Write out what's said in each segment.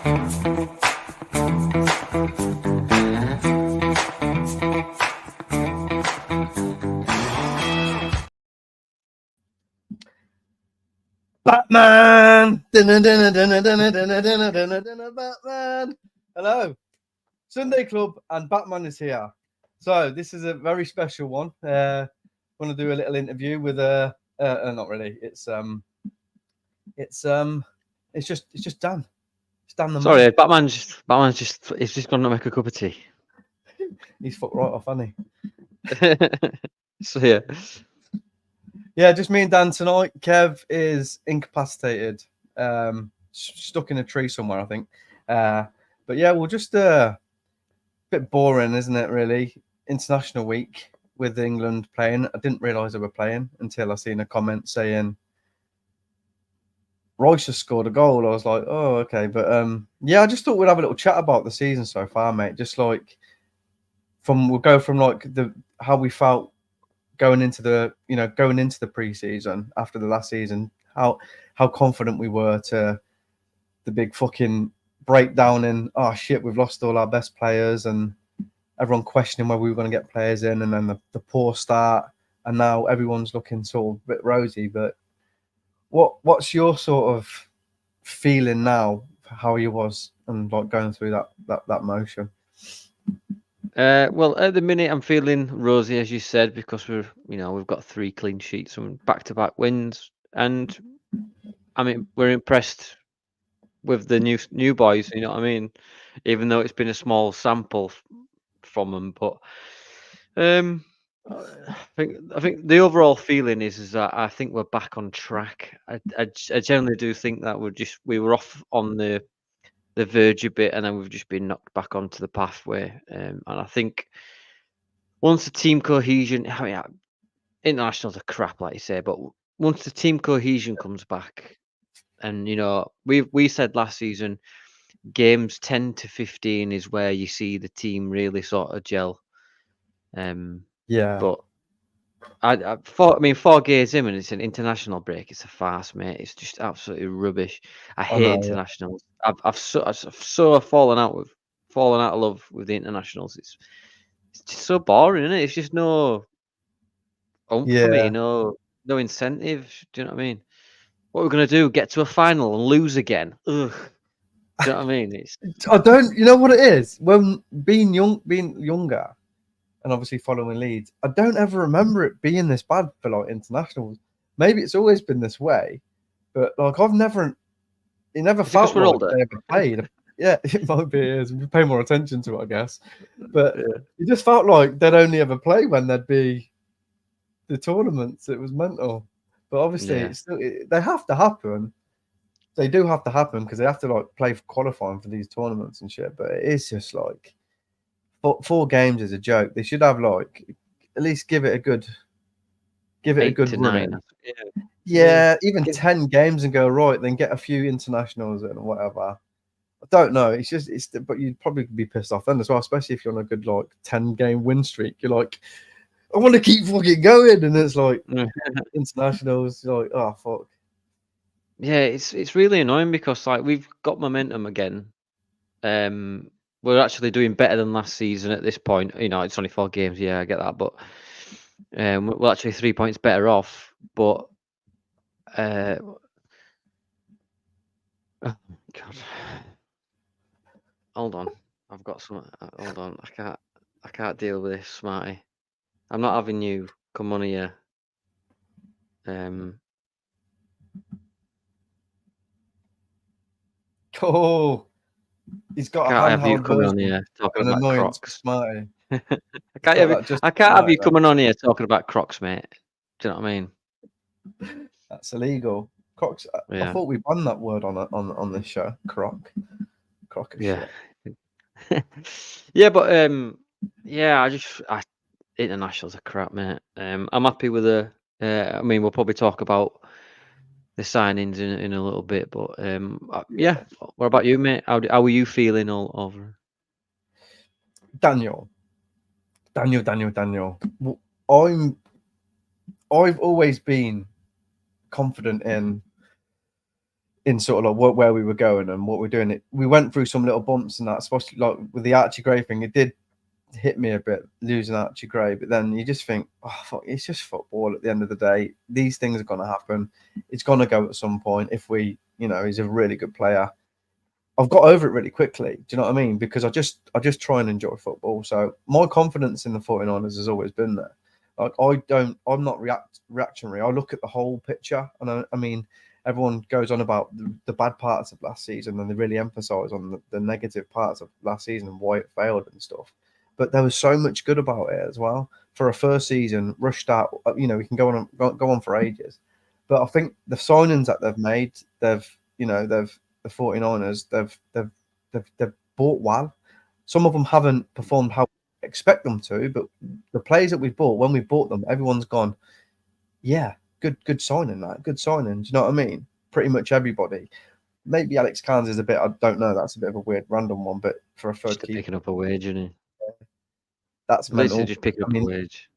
Batman! Batman! Hello. Sunday Club and Batman is here. So this is a very special one. Want to do a little interview with not really. It's just Dan. It's Dan the Sorry, man. Batman's he's just gone to make a cup of tea. He's fucked right off, hasn't he? So yeah. Yeah, just me and Dan tonight. Kev is incapacitated, stuck in a tree somewhere, I think. But yeah, we'll just bit boring, isn't it? Really, international week with England playing. I didn't realise they were playing until I seen a comment saying Royce has scored a goal. I was like, oh, okay. But yeah, I just thought we'd have a little chat about the season so far, mate. Just like we'll go from like how we felt going into the pre-season after the last season, how confident we were, to the big fucking breakdown in, oh shit, we've lost all our best players, and everyone questioning whether we were going to get players in, and then the poor start, and now everyone's looking sort of a bit rosy. But what's your sort of feeling now, how you was, and like going through that motion? Well, at the minute I'm feeling rosy, as you said, because we've got 3 clean sheets and back-to-back wins, and I mean we're impressed with the new boys. You know what I mean? Even though it's been a small sample from them, but I think the overall feeling is that I think we're back on track. I generally do think that we were off on the verge a bit, and then we've just been knocked back onto the pathway. And I think once the team cohesion, I mean, internationals are crap, like you say, but once the team cohesion comes back, and we said last season, games 10 to 15 is where you see the team really sort of gel. Yeah, but I 4 games in and it's an international break. It's a farce, mate. It's just absolutely rubbish. I hate internationals. I've so fallen out of love with the internationals. It's just so boring, isn't it? It's just no oomph for me, no incentive. Do you know what I mean? What we're gonna do? Get to a final and lose again? Ugh. Do you know what I mean? I don't. You know what it is? When being younger, and obviously following Leeds, I don't ever remember it being this bad for like internationals. Maybe it's always been this way, but like it never felt like older? they ever played. Yeah, it might be. It is. We pay more attention to it, I guess. But it just felt like they'd only ever play when there'd be the tournaments. It was mental. But obviously, they have to happen. They do have to happen because they have to like play for qualifying for these tournaments and shit. But it is just like 4 games is a joke. They should have like at least give it a good 8 to 9. run. Yeah, even 10 games and go right, then get a few internationals and whatever. I don't know. But you'd probably be pissed off then as well, especially if you're on a good like 10-game win streak. You're like, I want to keep fucking going, and it's like internationals. You're like, oh fuck. Yeah, it's really annoying because like we've got momentum again. We're actually doing better than last season at this point. It's only 4 games. Yeah, I get that, but we're actually 3 points better off. But oh God, hold on. I've got some. Hold on. I can't deal with this, Smarty. I'm not having you come on here. Oh, he's got I can't have you coming on here talking about Crocs. Smarty. I can't have you coming on here talking about Crocs, mate. Do you know what I mean? That's illegal. Crocs. I thought we banned that word on this show. Croc. Yeah. Yeah, but internationals are crap, mate. I'm happy with I mean, we'll probably talk about the signings in a little bit, but yeah. What about you, mate? How are you feeling all over? Daniel. I've always been confident in in sort of like where we were going and what we're doing. We went through some little bumps and that, especially like with the Archie Gray thing. It did hit me a bit losing Archie Gray, but then you just think, oh fuck, it's just football at the end of the day. These things are going to happen. It's going to go at some point. If we, he's a really good player. I've got over it really quickly. Do you know what I mean? Because I just try and enjoy football. So my confidence in the 49ers has always been there. Like I'm not reactionary. I look at the whole picture, and I mean, everyone goes on about the bad parts of last season, and they really emphasise on the negative parts of last season and why it failed and stuff. But there was so much good about it as well. For a first season, rushed out, we can go on for ages. But I think the signings that they've made, the 49ers, they've bought well. Some of them haven't performed how we expect them to, but the players that we've bought, when we bought them, everyone's gone, yeah, good signing, that good signing. Do you know what I mean? Pretty much everybody. Maybe Alex Cairns is a bit, I don't know, that's a bit of a weird random one, but for a third keeper, picking up a wage, isn't he? That's mental. Literally just picking up a wage.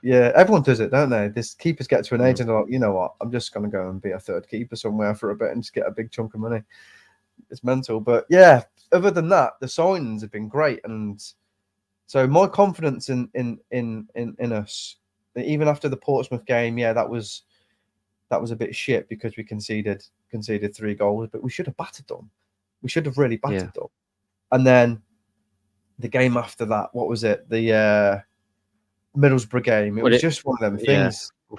Yeah, everyone does it, don't they? This keepers get to an age and they're like, you know what, I'm just going to go and be a third keeper somewhere for a bit and just get a big chunk of money. It's mental. But yeah, other than that, the signings have been great. And so my confidence in us, even after the Portsmouth game, yeah, that was a bit shit because we conceded 3 goals, but we should have battered them. We should have really battered them. And then the game after that, what was it? The Middlesbrough game. It was just one of them things. Yeah.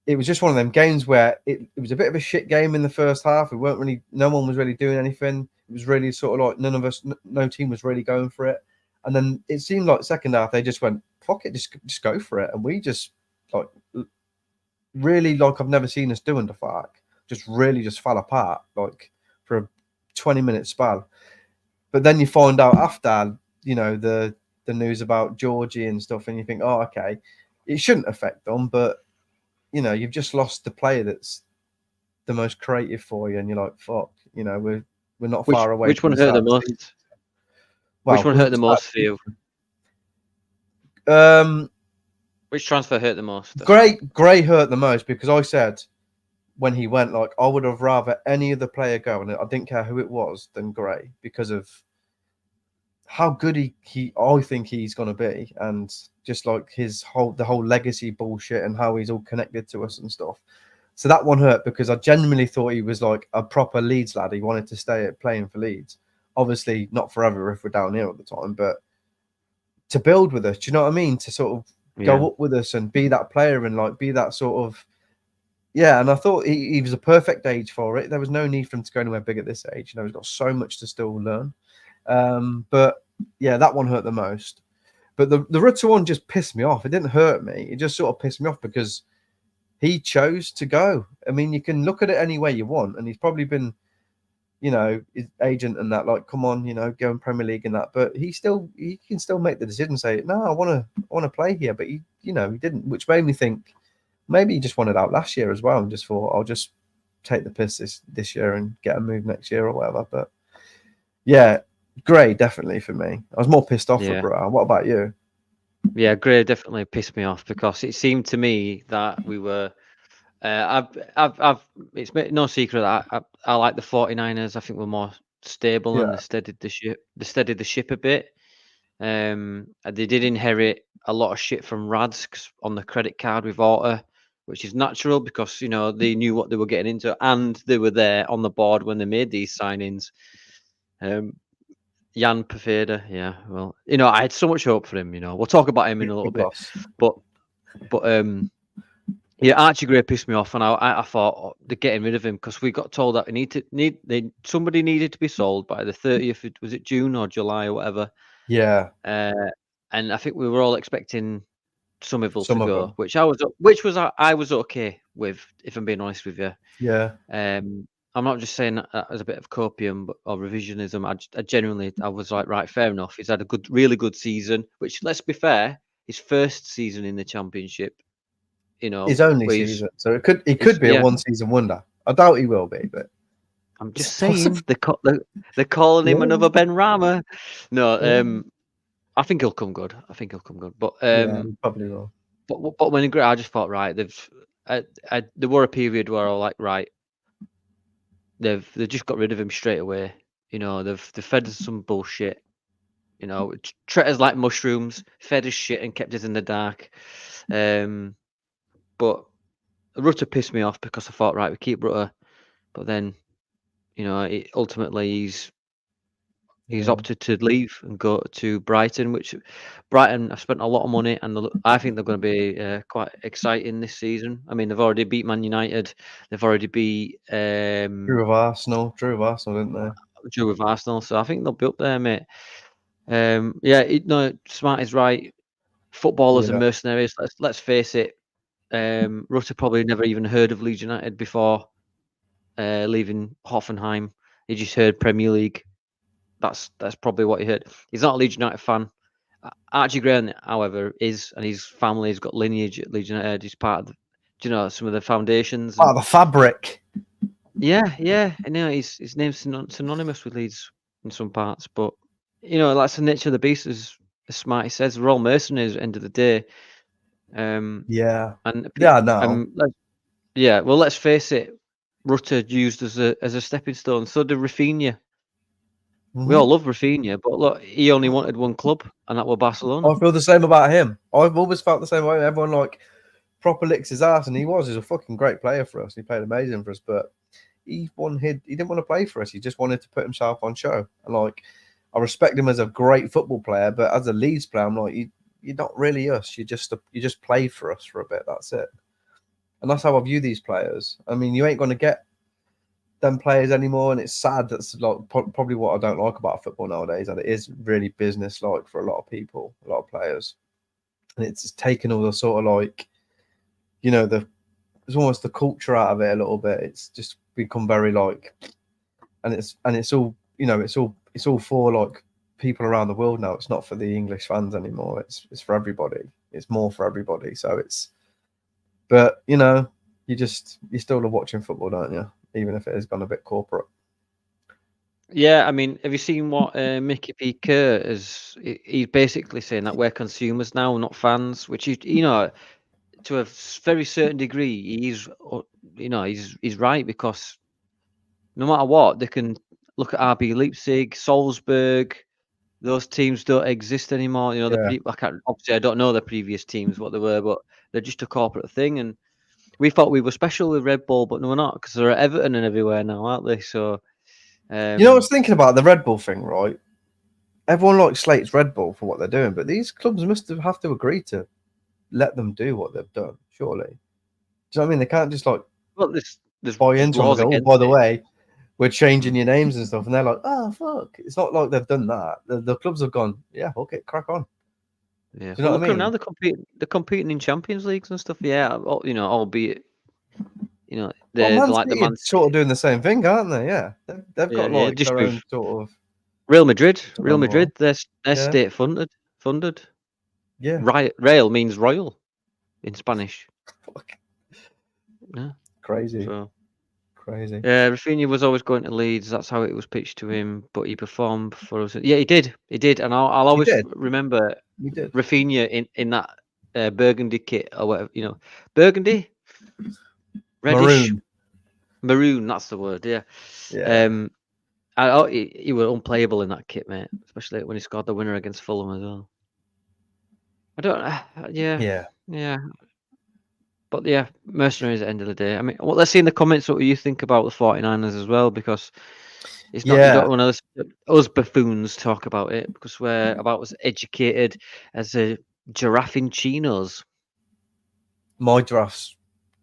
It was just one of them games where it was a bit of a shit game in the first half. No one was really doing anything. It was really sort of like no team was really going for it. And then it seemed like second half, they just went, fuck it, just go for it. And we just like really, like I've never seen us do under Fark, just really just fell apart like for a 20-minute spell. But then you find out after, the news about Georgie and stuff, and you think, oh, okay, it shouldn't affect them, but you've just lost the player that's the most creative for you, and you're like, fuck, we're not far away. Which one hurt the most? Well, which one hurt the most for you? Which transfer hurt the most? Gray hurt the most because I said when he went, like, I would have rather any other player go, and I didn't care who it was, than Gray because of how good I think he's going to be, and just like the whole legacy bullshit and how he's all connected to us and stuff. So that one hurt because I genuinely thought he was like a proper Leeds lad. He wanted to stay playing for Leeds. Obviously not forever if we're down here at the time, but to build with us, do you know what I mean? To sort of go up with us and be that player and like be that sort of, yeah. And I thought he was a perfect age for it. There was no need for him to go anywhere big at this age. He's got so much to still learn. But yeah, that one hurt the most. But the Rutter one just pissed me off. It didn't hurt me. It just sort of pissed me off because he chose to go. I mean, you can look at it any way you want, and he's probably been, his agent and that, like, come on, go in Premier League and that. But he can still make the decision, say, no, I want to play here. But he didn't, which made me think maybe he just wanted out last year as well, and just thought I'll just take the piss this year and get a move next year or whatever. But yeah. Gray definitely for me. I was more pissed off for Bro. What about you? Yeah, Gray definitely pissed me off because it seemed to me that we were. It's no secret that I like the 49ers. I think we're more stable and they steadied the ship a bit. They did inherit a lot of shit from Rads on the credit card with Orta, which is natural because they knew what they were getting into and they were there on the board when they made these signings. Jan Perfeda, yeah. Well, I had so much hope for him. We'll talk about him in a little bit, but yeah, Archie Gray pissed me off, and I thought they're getting rid of him because we got told that somebody needed to be sold by the 30th. Was it June or July or whatever? Yeah. And I think we were all expecting Somerville to go, which I was okay with, if I'm being honest with you. Yeah. I'm not just saying that as a bit of copium or revisionism. I genuinely, I was like, right, fair enough. He's had a really good season, which, let's be fair, his first season in the Championship, his only season. So it could be a one-season wonder. I doubt he will be, but I'm just saying they're calling him another Ben Rama. No, I think he'll come good. But he probably will. But when I just thought, right, there were a period where I was like, right, they've just got rid of him straight away. You know, they've fed us some bullshit. You know, treat us like mushrooms, fed us shit and kept us in the dark. But Rutter pissed me off because I thought, right, we keep Rutter, but then, you know, ultimately he's opted to leave and go to Brighton, which Brighton have spent a lot of money, and I think they're going to be quite exciting this season. I mean, they've already beat Man United, they've already beat Drew with Arsenal, didn't they? Drew with Arsenal, so I think they'll be up there, mate. Yeah, no, Smart is right. Footballers are mercenaries. Let's face it. Rutter probably never even heard of Leeds United before leaving Hoffenheim. He just heard Premier League. That's probably what he heard. He's not a Leeds United fan. Archie Graham, however, is, and his family's got lineage at Leeds United. He's part of, do you know, some of the foundations. Part of the fabric. Yeah, yeah. I know his name's synonymous with Leeds in some parts, but you know, that's the nature of the beast, as Smarty says. We're all mercenaries at the end of the day. Yeah. And Yeah, no. yeah. Well, let's face it. Rutter used as a stepping stone. So did Rafinha. We all love Rafinha, but look, he only wanted one club, and that was Barcelona. I feel the same about him. I've always felt the same way. Everyone like proper licks his ass, and he's a fucking great player for us. He played amazing for us, but he didn't want to play for us. He just wanted to put himself on show. And like, I respect him as a great football player, but as a Leeds player, I'm like, you're not really us. You just played for us for a bit. That's it. And that's how I view these players. I mean, you ain't going to get them players anymore, and it's sad. That's like probably what I don't like about football nowadays, and it is really business like for a lot of people, a lot of players, and it's taken all the sort of like, you know, there's almost the culture out of it a little bit. It's just become very like, and it's all, you know, it's all for like people around the world now. It's not for the English fans anymore. It's for everybody. It's more for everybody. So but you know, you still love watching football, don't you? Even if it has gone a bit corporate. Yeah, I mean, have you seen what Mickey P. Kerr is? He's basically saying that we're consumers now, not fans. Which is, you know, to a very certain degree, he's right, because no matter what, they can look at RB Leipzig, Salzburg. Those teams don't exist anymore. You know, obviously I don't know the previous teams what they were, but they're just a corporate thing. And we thought we were special with Red Bull, but no, we're not, because they're at Everton and everywhere now, aren't they? So. You know, I was thinking about the Red Bull thing, right? Everyone like slates Red Bull for what they're doing, but these clubs must have to agree to let them do what they've done, surely. Do you know what I mean? They can't just like there's buy into them and laws go, oh, against by the it. way, we're changing your names and stuff, and they're like, oh fuck. It's not like they've done that. The clubs have gone, yeah, okay, crack on. Yeah, Do you know what I mean? Now they're competing in Champions Leagues and stuff. Yeah, you know, albeit, you know, they're like the Man sort of doing the same thing, aren't they? Yeah, they've got like just their with own sort of. Real Madrid, they're Yeah. state funded. Yeah, Rail means royal in Spanish. fuck. Yeah, Crazy. so Crazy. yeah, Rafinha was always going to Leeds. That's how it was pitched to him, but he performed for us. Yeah, he did, and I'll always remember Rafinha in that burgundy kit or whatever. You know, burgundy, reddish, maroon. That's the word. Yeah. Yeah. He was unplayable in that kit, mate. Especially when he scored the winner against Fulham as well. I don't. Yeah. But yeah, mercenaries at the end of the day. I mean, well, let's see in the comments what you think about the 49ers as well, because it's not, you don't want to listen to us buffoons talk about it, because we're about as educated as a giraffe in chinos. My giraffe's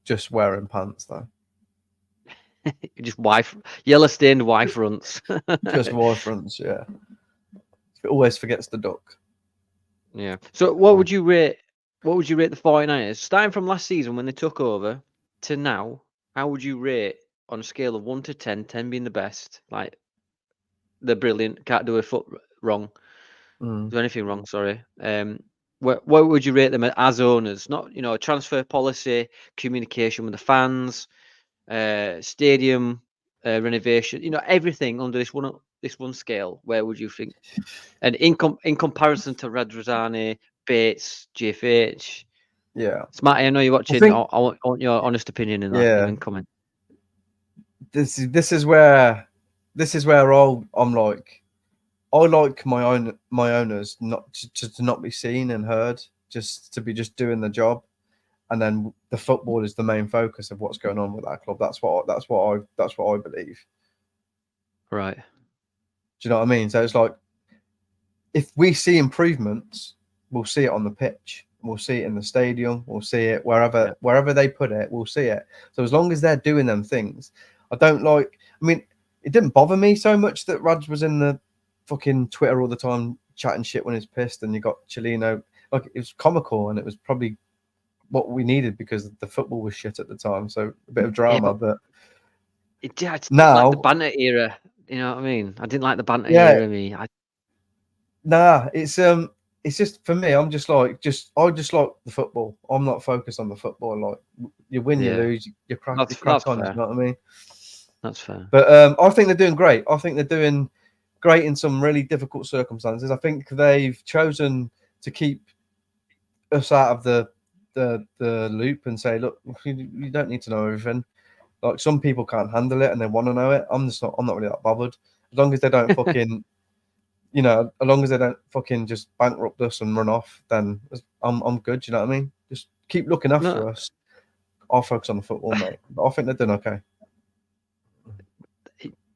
just wearing pants though. Just yellow stained Y fronts. Just Y fronts, yeah. It always forgets the duck. Yeah. So what would you rate the 49ers? Starting from last season when they took over to now, how would you rate on a scale of 1 to 10, 10 being the best? Like, they're brilliant, can't do a foot wrong. Do anything wrong, sorry. What would you rate them as owners? Not, you know, transfer policy, communication with the fans, stadium renovation, you know, everything under this one scale. Where would you think? And in comparison to Radrazani, Bates, GFH. Yeah. Smarty, I know you're watching. I want your honest opinion in that. Yeah. Even comment. this is where I'm like, I like my owners not to not be seen and heard, just to be just doing the job, and then the football is the main focus of what's going on with that club. That's what I believe. Right. Do you know what I mean? So it's like, if we see improvements, we'll see it on the pitch. We'll see it in the stadium. We'll see it wherever they put it. We'll see it. So as long as they're doing them things, I don't like. I mean, it didn't bother me so much that Raj was in the fucking Twitter all the time chatting shit when he's pissed, and you got Chilino. Like, it was comical, and it was probably what we needed because the football was shit at the time. So a bit of drama, but I just didn't now, like the banter era. You know what I mean? I didn't like the banter yeah, era. it's just, for me, I'm just like, I just like the football. I'm not focused on the football. Like, you win, you Yeah. lose, you crack That's on. fair. You know what I mean? That's fair. But I think they're doing great. I think they're doing great in some really difficult circumstances. I think they've chosen to keep us out of the loop and say, look, you don't need to know everything. Like, some people can't handle it and they want to know it. I'm not really that bothered. As long as they don't fucking, as long as they don't fucking just bankrupt us and run off, then I'm good. You know what I mean? Just keep looking after us. I'll focus on the football, mate. But I think they're doing okay.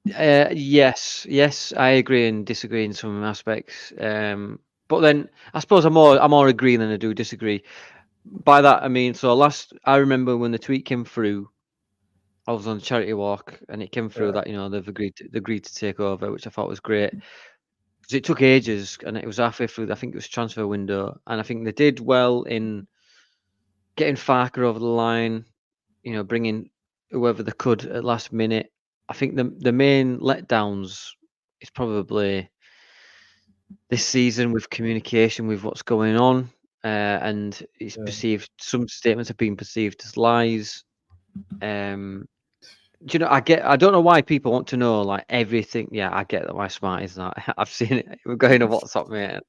Yes, I agree and disagree in some aspects. But then I suppose I'm more agree than I do disagree. By that I mean, I remember when the tweet came through, I was on a charity walk and it came through that they've agreed to take over, which I thought was great. Because it took ages and it was halfway through. I think it was transfer window, and I think they did well in getting Farker over the line. Bringing whoever they could at last minute. I think the main letdowns is probably this season with communication with what's going on, and it's perceived. Some statements have been perceived as lies. Do you know? I don't know why people want to know like everything. Yeah, I get that. Why Smart is that. I've seen it. We're going to WhatsApp, mate.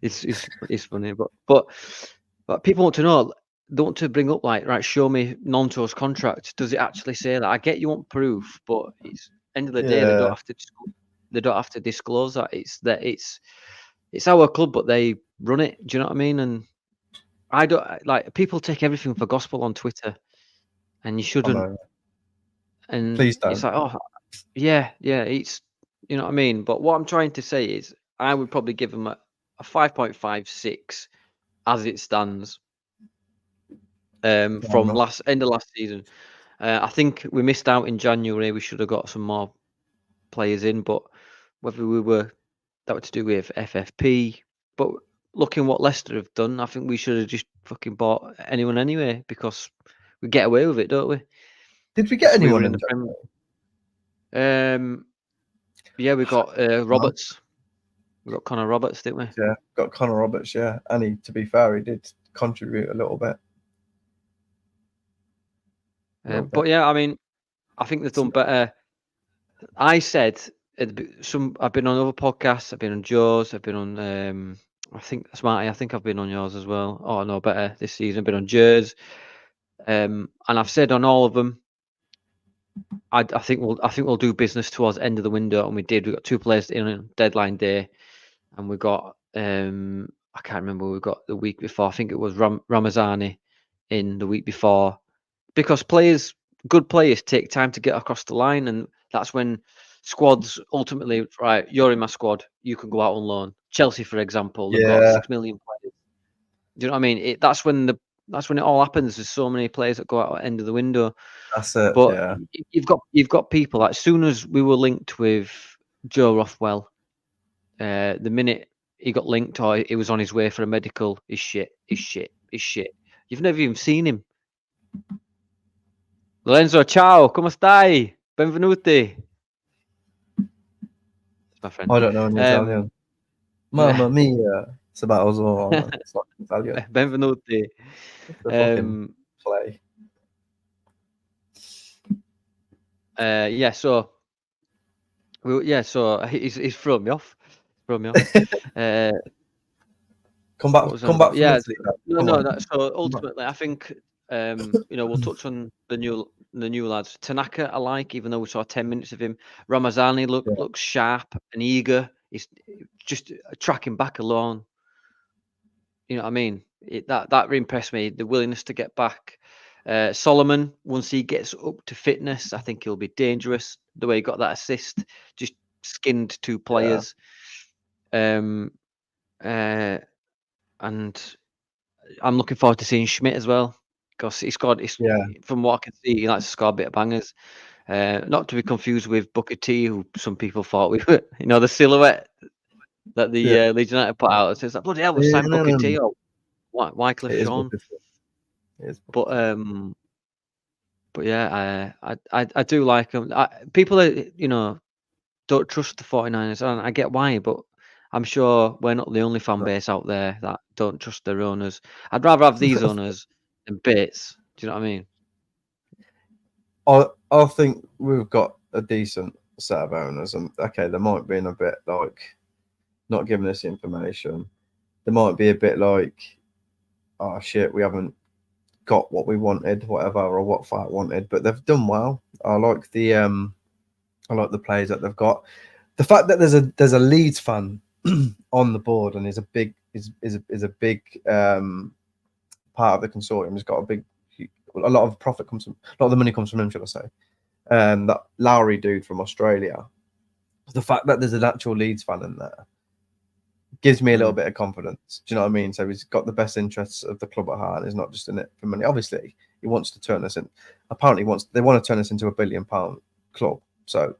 It's funny, but people want to know. They want to bring up like, right, show me Nonto's contract. Does it actually say that? I get you want proof, but it's end of the day they don't have to. They don't have to disclose that. It's our club, but they run it. Do you know what I mean? And I don't like, people take everything for gospel on Twitter, and you shouldn't. And please don't. It's like, oh, yeah, it's, you know what I mean? But what I'm trying to say is I would probably give them a 5.56 as it stands, from end of last season. I think we missed out in January. We should have got some more players in, but whether that was to do with FFP. But looking what Leicester have done, I think we should have just fucking bought anyone anyway, because we get away with it, don't we? Did we get We anyone were in the January? Yeah, we got Roberts. We got Connor Roberts, didn't we? Yeah, got Connor Roberts. Yeah, and to be fair, he did contribute a little bit. But yeah, I mean, I think they've done better. I said I've been on other podcasts. I've been on Joe's. I've been on I think Smarty. I think I've been on yours as well. Oh no, better this season. I've been on Joe's. And I've said on all of them, I think we'll do business towards the end of the window, and we did. We got 2 players in on deadline day, and we got I can't remember. We got the week before. I think it was Ramazani in the week before, because good players take time to get across the line, and that's when squads ultimately, right, you're in my squad, you can go out on loan. Chelsea, for example, they've got 6 million players. Do you know what I mean? That's when it all happens. There's so many players that go out at the end of the window. That's it. But yeah, you've got people, like, as soon as we were linked with Joe Rothwell, the minute he got linked or he was on his way for a medical, is shit. You've never even seen him. Lorenzo, ciao, come stai? Benvenuti. That's my friend. I don't know any Italian. Mamma mia! It's about us all. It's like Italian. Benvenuti. It's a fucking play. Yeah. So he's thrown me off. Come back from Italy. No. So ultimately, I think we'll touch on the new the new lads. Tanaka, I like, even though we saw 10 minutes of him. Ramazani looks sharp and eager. He's just tracking back alone. You know what I mean? That impressed me. The willingness to get back. Solomon, once he gets up to fitness, I think he'll be dangerous. The way he got that assist, just skinned 2 players. And I'm looking forward to seeing Schmidt as well, because he scored. From what I can see, he likes to score a bit of bangers. Not to be confused with Booker T, who some people thought we were, the silhouette that the Leeds United put out. So it's like, bloody hell, we've signed Booker T or Wycliffe Sean. But yeah, I do like him. People that don't trust the 49ers, and I get why, but I'm sure we're not the only fan base out there that don't trust their owners. I'd rather have these owners than Bates. Do you know what I mean? I think we've got a decent set of owners, and okay, they might be in a bit like not giving us information. They might be a bit like, oh shit, we haven't got what we wanted, whatever, or what fight wanted, but they've done well. I like the players that they've got. The fact that there's a Leeds fan on the board and is a big part of the consortium. Has got a lot of profit comes from, a lot of the money comes from him, should I say? That Lowry dude from Australia. The fact that there's an actual Leeds fan in there gives me a little bit of confidence. Do you know what I mean? So he's got the best interests of the club at heart. He's not just in it for money. Obviously, he wants to turn us in. Apparently, they want to turn us into a £1 billion club. So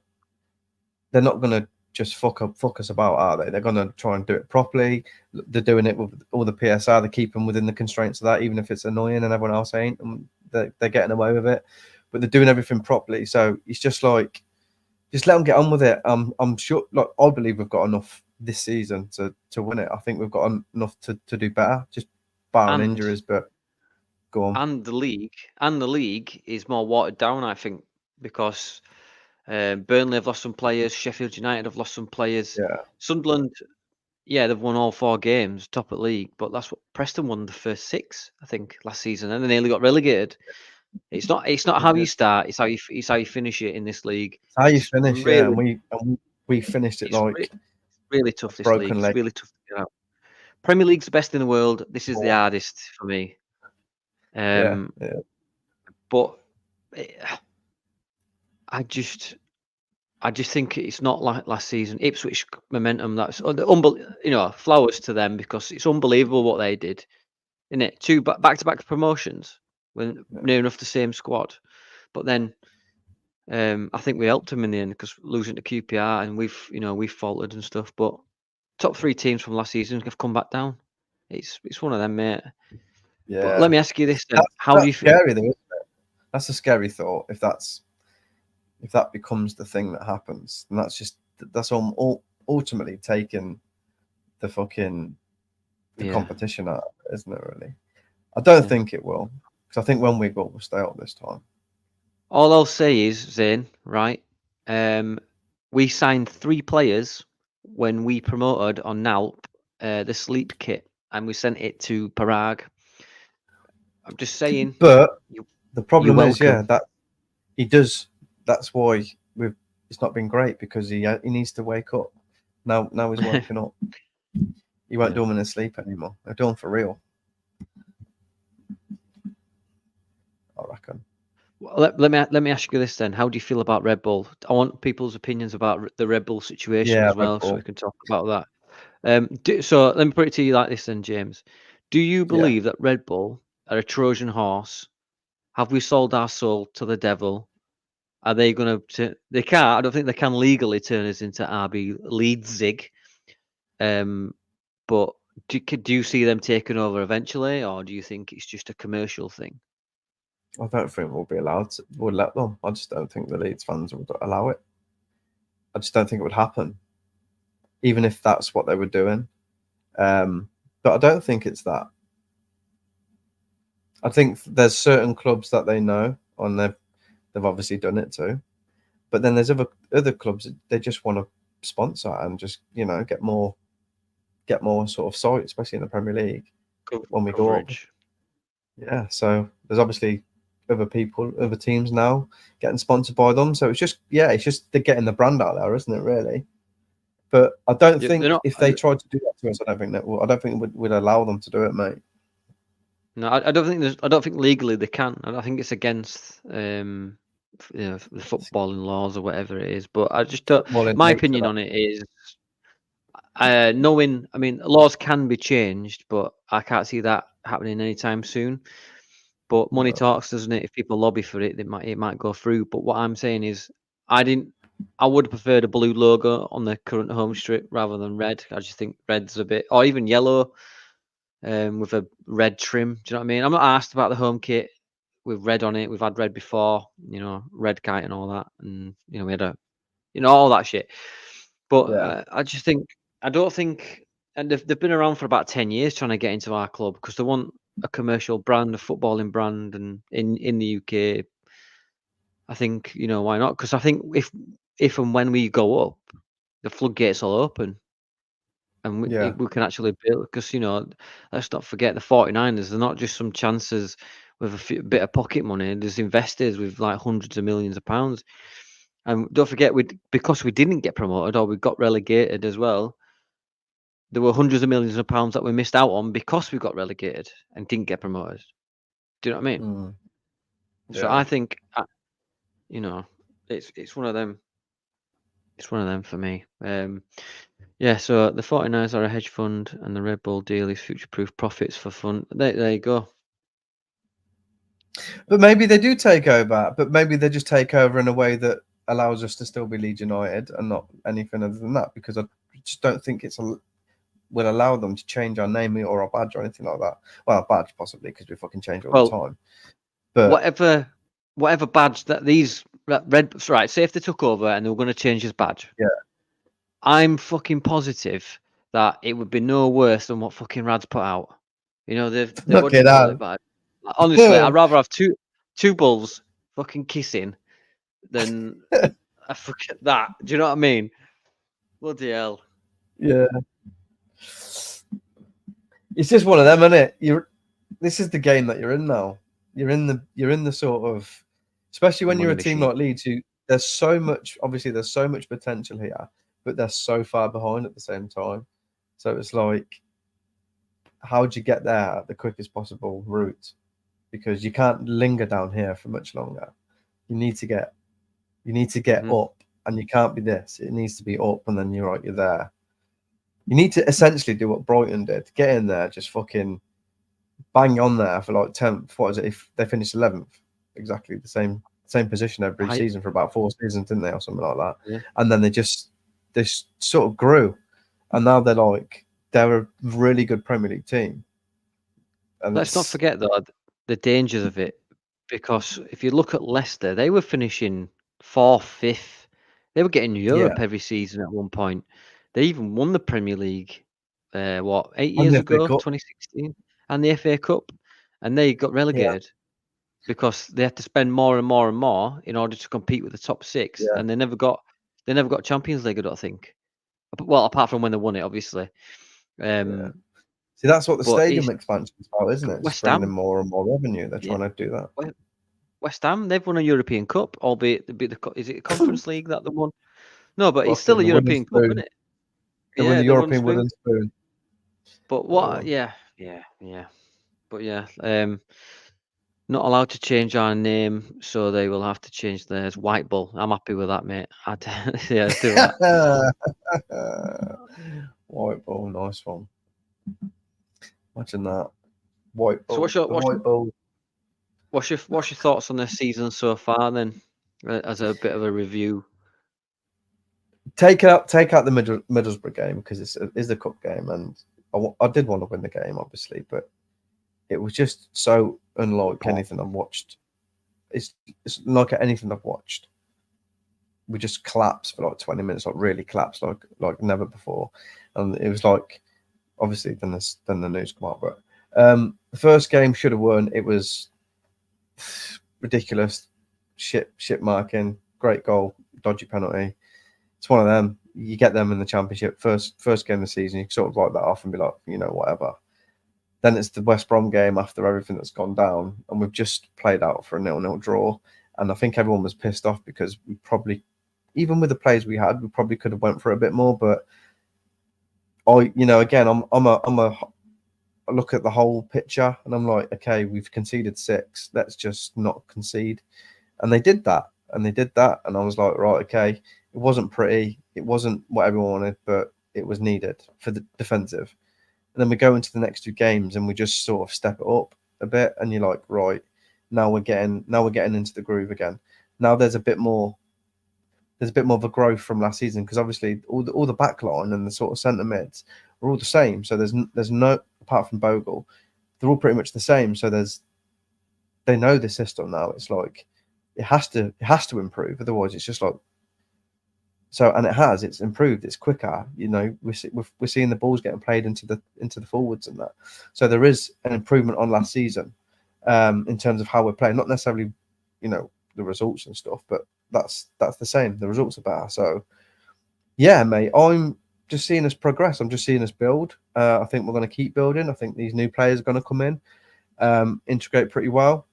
they're not going to just fuck us about, are they? They're going to try and do it properly. They're doing it with all the PSR. They keep them within the constraints of that, even if it's annoying and everyone else ain't. And they're getting away with it, but they're doing everything properly. So it's just like, just let them get on with it. I'm sure. Like, I believe we've got enough this season to win it. I think we've got enough to do better, just barring injuries. But go on. And the league is more watered down, I think, because Burnley have lost some players. Sheffield United have lost some players. Yeah. Sunderland, they've won all 4 games, top of league. But that's what Preston won the first 6, I think, last season, and they nearly got relegated. It's not how you start; it's how you finish it in this league. It's how you finish, really, and we finished it like really tough. This league, it's really tough to get out. Premier League's the best in the world. This is the hardest for me. But I just think it's not like last season. Ipswich momentum. That's flowers to them, because it's unbelievable what they did. Isn't it? 2 back-to-back promotions when near enough the same squad, but then I think we helped them in the end, because losing to QPR, and we've faltered and stuff. But top 3 teams from last season have come back down. It's one of them, mate. Yeah. But let me ask you this then: how do you feel? Scary, though, isn't it? That's a scary thought. If that becomes the thing that happens, and that's ultimately taking the fucking competition out, isn't it? Really, I don't think it will, because I think when we go, we'll stay up this time. All I'll say is, Zane, right? We signed 3 players when we promoted on NALP, the sleep kit, and we sent it to Parag. I'm just saying. But the problem is, that he does. That's why it's not been great, because he needs to wake up. Now he's waking up. You won't do them in his sleep anymore. They're doing for real, I reckon. Well, let me ask you this then: how do you feel about Red Bull? I want people's opinions about the Red Bull situation as well, so we can talk about that. So let me put it to you like this then, James. Do you believe that Red Bull are a Trojan horse? Have we sold our soul to the devil? Are they going to? They can't. I don't think they can legally turn us into RB Leipzig. But do you see them taking over eventually, or do you think it's just a commercial thing? I don't think we'll be allowed to. We'll let them. I just don't think the Leeds fans would allow it. I just don't think it would happen, even if that's what they were doing. But I don't think it's that. I think there's certain clubs that they know, and they've obviously done it too. But then there's other clubs that they just want to sponsor and just get more sort of sight, especially in the Premier League when we go up. Yeah, so there's obviously other people, other teams now getting sponsored by them. So it's just they're getting the brand out there, isn't it? Really. But I don't They're think not. if they tried to do that to us, I don't think we'd allow them to do it, mate. No, I don't think I don't think legally they can. I think it's against the footballing laws or whatever it is. But I just don't. Football in My nature, opinion that. on it is, knowing. I mean, laws can be changed, but I can't see that happening anytime soon. But money No. talks, doesn't it? If people lobby for it, it might go through. But what I'm saying is, I would have preferred a blue logo on the current home strip rather than red. I just think red's a bit, or even yellow, with a red trim. Do you know what I mean? I'm not asked about the home kit with red on it. We've had red before, red kite and all that, and we had all that shit. But Yeah. I don't think, and they've been around for about 10 years trying to get into our club because they want a commercial brand, a footballing brand, and in the UK, I think why not? Because I think if and when we go up, the floodgates will open, and Yeah. we can actually build. Because let's not forget the 49ers. They're not just some chances with a bit of pocket money. There's investors with like hundreds of millions of pounds. And don't forget, because we didn't get promoted or we got relegated as well, there were hundreds of millions of pounds that we missed out on because we got relegated and didn't get promoted. Do you know what I mean? Mm. So Yeah. I think, it's one of them. It's one of them for me. Yeah, so the 49ers are a hedge fund and the Red Bull deal is future-proof profits for fun. There you go. But maybe they do take over. But maybe they just take over in a way that allows us to still be Leeds United and not anything other than that. Because I just don't think will allow them to change our name or our badge or anything like that. Well, our badge possibly because we fucking change all the Well, time. But whatever badge that these Red, right, say if they took over and they were going to change his badge, yeah, I'm fucking positive that it would be no worse than what fucking Rad's put out. They've what do you fucking call it? hell. But honestly, I'd rather have two bulls fucking kissing than a fucking that. Do you know what I mean? Bloody hell. Yeah. It's just one of them, isn't it? This is the game that you're in now. You're in the sort of, especially when Money you're a team machine. like Leeds, who there's so much potential here, but they're so far behind at the same time. So it's like, how do you get there the quickest possible route? Because you can't linger down here for much longer. You need to get up, and you can't be this. It needs to be up, and then you're there. You need to essentially do what Brighton did. Get in there, just fucking bang on there for like 10th. What is it? If they finished 11th, exactly the same position every season for about 4 seasons, didn't they, or something like that? Yeah. And then they sort of grew, and now they're a really good Premier League team. And Let's not forget though the dangers of it, because if you look at Leicester, they were finishing 4th, 5th. They were getting Europe every season at one point. They even won the Premier League, 8 and years the FA ago, Cup. 2016, and the FA Cup, and they got relegated because they had to spend more and more and more in order to compete with the top 6, and they never got Champions League, I don't think. Well, apart from when they won it, obviously. See, that's what the But stadium expansion is about, isn't it? Just West bringing in Ham, more and more revenue. They're trying to do that. West Ham, they've won a European Cup, albeit is it a Conference League that they won? No, but it's still a Fucking the wooden European Cup, isn't spoon. it? They win Yeah, the the wooden European spoon. wooden spoon. But what? Yeah. But yeah, not allowed to change our name, so they will have to change theirs. White Bull. I'm happy with that, mate. Yeah, do that. White ball, nice one. Imagine that. White So ball. White ball. what's your thoughts on this season so far then, as a bit of a review? Take out the Middlesbrough game because it's the cup game, and I did want to win the game, obviously, but it was just so unlike anything I've watched. It's like anything I've watched. We just collapsed for like 20 minutes, like really collapsed, like never before, and it was like, obviously, then the news come out, but the first game should have won. It was ridiculous, shit marking, great goal, dodgy penalty. It's one of them. You get them in the Championship, first game of the season, you sort of write that off and be like, whatever. Then it's the West Brom game after everything that's gone down, and we've just played out for a 0-0 draw. And I think everyone was pissed off because we probably, even with the players we had, we probably could have went for a bit more. But again, I look at the whole picture and I'm like, okay, we've conceded 6. Let's just not concede. And they did that. And I was like, right, okay. It wasn't pretty. It wasn't what everyone wanted, but it was needed for the defensive. And then we go into the next 2 games and we just sort of step it up a bit. And you're like, right, now we're getting into the groove again. Now there's a bit more of a growth from last season, because obviously all the back line and the sort of centre mids are all the same. So there's no, apart from Bogle, they're all pretty much the same. So they know the system now. It's like it has to improve. Otherwise, it's just like so. And it's improved. It's quicker. We're seeing the balls getting played into the forwards and that. So there is an improvement on last season in terms of how we're playing. Not necessarily, the results and stuff, but that's the same. The results are better. So yeah, mate, I'm just seeing us progress. I'm just seeing us build. I think we're going to keep building. I think these new players are going to come in, integrate pretty well.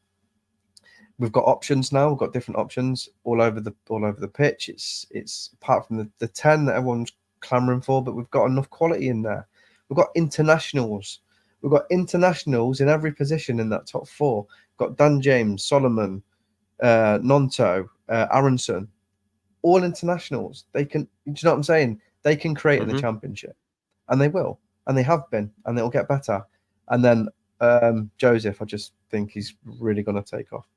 We've got options now. We've got different options all over the pitch. It's apart from the 10 that everyone's clamoring for, but we've got enough quality in there. We've got internationals. We've got internationals in every position in that top 4. We've got Dan James, Solomon, Nonto, Aronson, all internationals. They can, do you know what I'm saying? They can create in the Championship, and they will, and they have been, and it'll get better. And then Joseph, I just think he's really going to take off.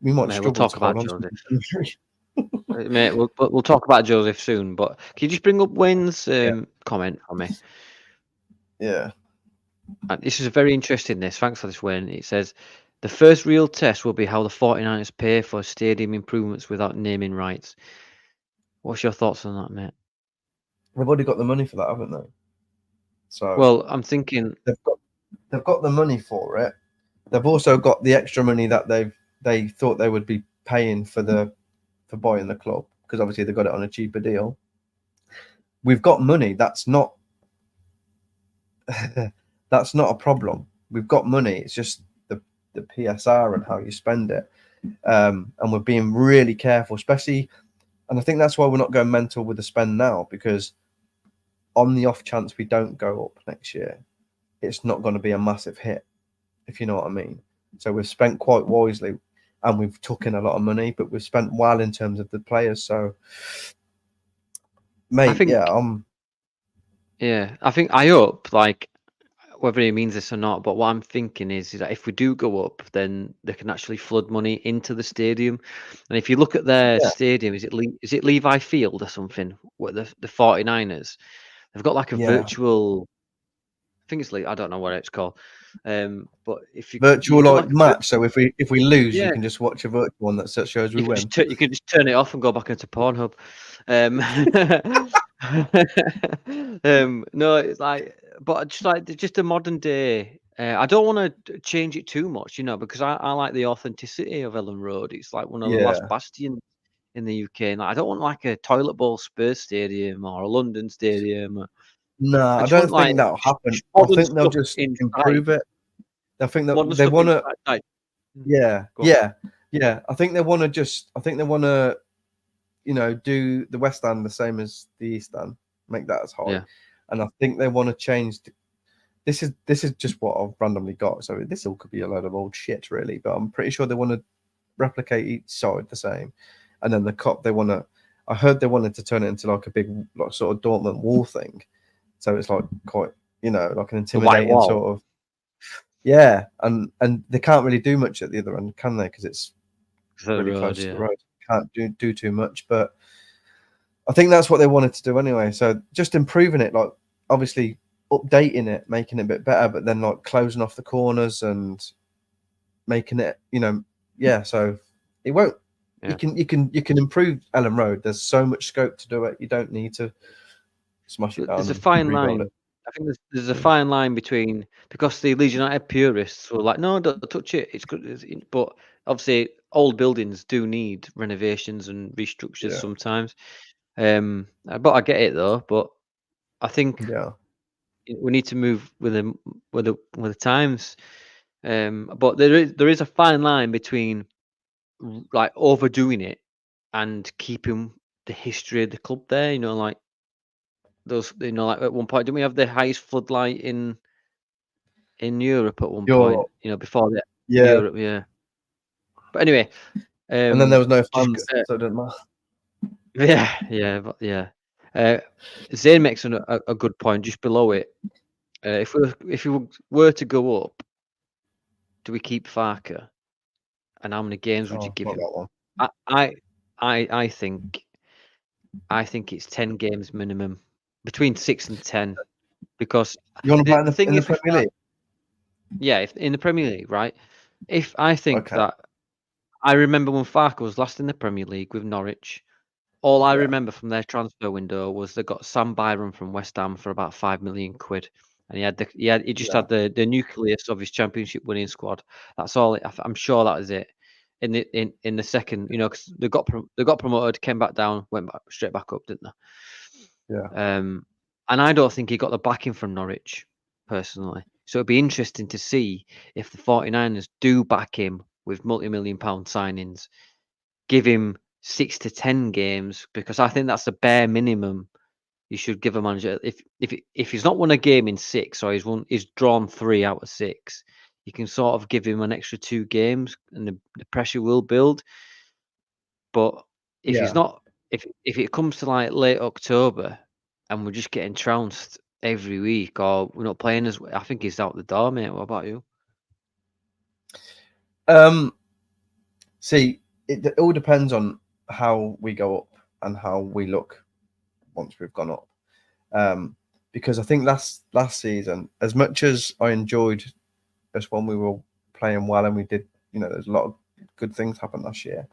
We might struggle. We'll talk to about hold on Joseph. Mate, we'll talk about Joseph soon. But can you just bring up Wayne's comment for me? Yeah. This is very interesting. Thanks for this, Wayne. It says the first real test will be how the 49ers pay for stadium improvements without naming rights. What's your thoughts on that, mate? They've already got the money for that, haven't they? So well, I'm thinking they've got the money for it. They've also got the extra money that they thought they would be paying for buying the club, because obviously they got it on a cheaper deal. We've got money. That's not a problem. We've got money. It's just the PSR and how you spend it. And we're being really careful, especially, and I think that's why we're not going mental with the spend now, because on the off chance we don't go up next year, it's not going to be a massive hit, if you know what I mean. So we've spent quite wisely, and we've took in a lot of money, but we've spent well in terms of the players. So, mate, I think I hope, like, whether he means this or not, but what I'm thinking is that if we do go up, then they can actually flood money into the stadium. And if you look at their stadium, is it Levi Field or something? What the 49ers? They've got like a virtual. I think it's I don't know what it's called. But if you virtual like match, so if we lose, you can just watch a virtual one that shows we win. You can just turn it off and go back into Pornhub. No, it's like, but just a modern day. I don't want to change it too much, because I like the authenticity of Ellen Road. It's like one of the last bastions in the UK, and I don't want like a toilet bowl Spurs stadium or a London stadium. No, I don't think that'll happen. I think they'll just improve it. I think that they want to. Yeah. I think they want to do the West End the same as the East End, make that as high. Yeah. And I think they want to change. This is just what I've randomly got. So this all could be a load of old shit, really. But I'm pretty sure they want to replicate each side the same. And then the Cup, I heard they wanted to turn it into like a big, like, sort of Dortmund wall thing. So it's like quite, like an intimidating sort of. Yeah, and they can't really do much at the other end, can they? Because it's really close to the road. Can't do too much, but I think that's what they wanted to do anyway. So just improving it, like obviously updating it, making it a bit better, but then like closing off the corners and making it, So it won't. Yeah. You can improve Ellen Road. There's so much scope to do it. You don't need to smash it down. There's a fine line. I think there's a fine line between, because the Leeds United purists were like, no, don't touch it. It's good, but obviously old buildings do need renovations and restructures sometimes. But I get it though. But I think we need to move with the times. But there is a fine line between like overdoing it and keeping the history of the club there. You know, like those. You know, like at one point, didn't we have the highest floodlight in Europe at one point? Europe, You know, before that yeah. Europe, yeah. But anyway, And then there was no just fans, so it didn't matter. yeah. Zane makes a good point just below it. If we were to go up, do we keep Farker? And how many games would you Oh, give not him? that one. I think it's 10 games minimum, between 6 and 10, because You want to play the thing in the is with Premier League? if in the Premier League, right? If I think Okay, that I remember when Farker was last in the Premier League with Norwich, all I yeah, remember from their transfer window was they got Sam Byram from West Ham for about 5 million quid, and he just yeah, had the nucleus of his championship winning squad. That's all. I'm sure that is it. In the second, you know, because they got promoted, came back down, went back, straight back up, didn't yeah. they? And I don't think he got the backing from Norwich personally. So it'd be interesting to see if the 49ers do back him with multi-million-pound signings, give him 6 to 10 games, because I think that's the bare minimum you should give a manager. If he's not won a game in 6, or he's drawn 3 out of 6, you can sort of give him an extra 2 games, and the pressure will build. But if he's Yeah. not, if it comes to like late October and we're just getting trounced every week, or we're not playing as, I think he's out the door, mate. What about you? See, it all depends on how we go up and how we look once we've gone up. Because I think last season, as much as I enjoyed us when we were playing well and we did, you know, there's a lot of good things happened last year.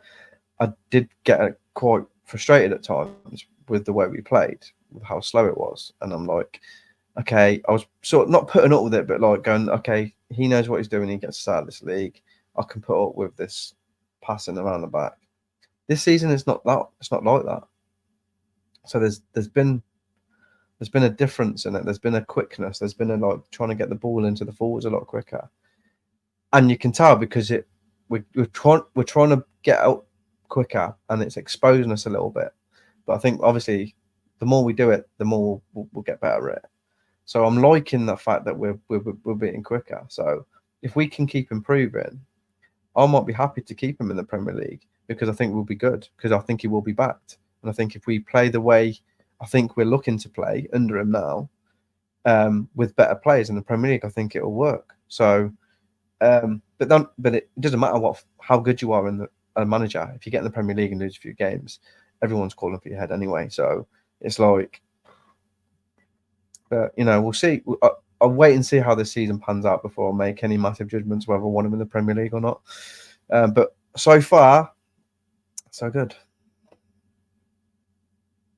I did get quite frustrated at times with the way we played, with how slow it was, and I'm like, okay, I was sort of not putting up with it, but like going, okay, he knows what he's doing. He gets us out of this league. I can put up with this passing around the back. This season is not that. It's not like that. So there's been a difference in it. There's been a quickness. There's been a like trying to get the ball into the forwards a lot quicker, and you can tell because we're trying to get out quicker, and it's exposing us a little bit. But I think obviously the more we do it, the more we'll get better at it. So I'm liking the fact that we're beating quicker. So if we can keep improving, I might be happy to keep him in the Premier League because I think we'll be good, because I think he will be backed. And I think if we play the way I think we're looking to play under him now, with better players in the Premier League, I think it'll work. So, but it doesn't matter how good you are in a manager. If you get in the Premier League and lose a few games, everyone's calling for your head anyway. So it's like, but you know, we'll see. I'll wait and see how this season pans out before I make any massive judgments whether I want him in the Premier League or not. But so far, so good.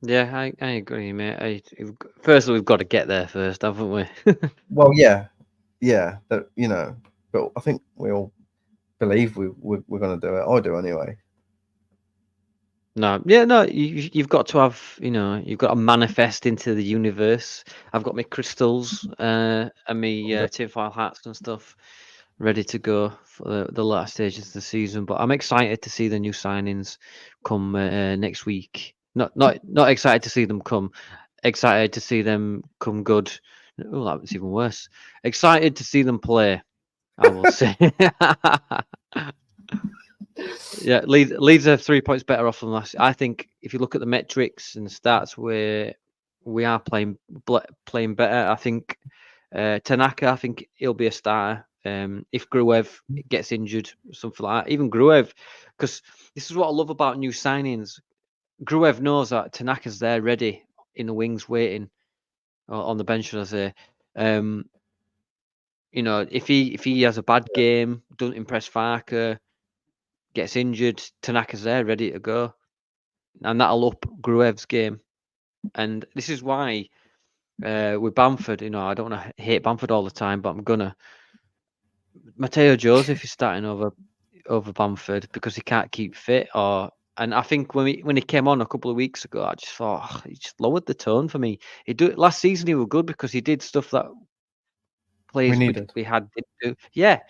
Yeah, I agree, mate. Firstly, we've got to get there first, haven't we? Well, yeah, that, you know, but I think we all believe we're going to do it. I do anyway. No, yeah, no, you've got to have, you know, you've got to manifest into the universe. I've got my crystals and my tinfoil hats and stuff ready to go for the latter stages of the season. But I'm excited to see the new signings come next week. Not excited to see them come. Excited to see them come good. Oh, that was even worse. Excited to see them play, I will say. Yeah, Leeds are 3 points better off than last. I think if you look at the metrics and the stats, we are playing better. I think Tanaka, I think he'll be a starter. If Gruev gets injured, something like that, even Gruev, because this is what I love about new signings. Gruev knows that Tanaka's there, ready in the wings, waiting on the bench, should I say. You know, if he has a bad game, doesn't impress Farker, gets injured, Tanaka's there, ready to go, and that'll up Gruev's game. And this is why with Bamford, you know, I don't want to hate Bamford all the time, but I'm gonna. Mateo Joseph is starting over Bamford because he can't keep fit, or And I think when he came on a couple of weeks ago, I just thought he just lowered the tone for me. Last season he was good because he did stuff that We players needed. we had didn't do. Yeah,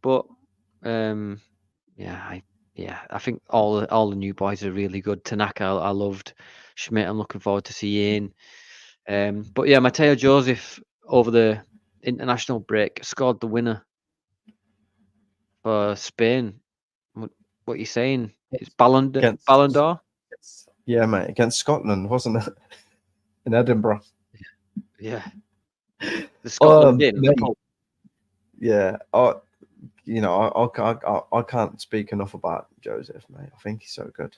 but yeah, I think all the new boys are really good. Tanaka, I loved. Schmidt, I'm looking forward to seeing. But yeah, Mateo Joseph over the international break scored the winner for Spain. What are you saying? It's Ballon Against, d'Or? yeah, mate, against Scotland, wasn't it? In Edinburgh. Yeah, the Scotland in the Mate, pub. yeah. I can't speak enough about Joseph, mate. I think he's so good.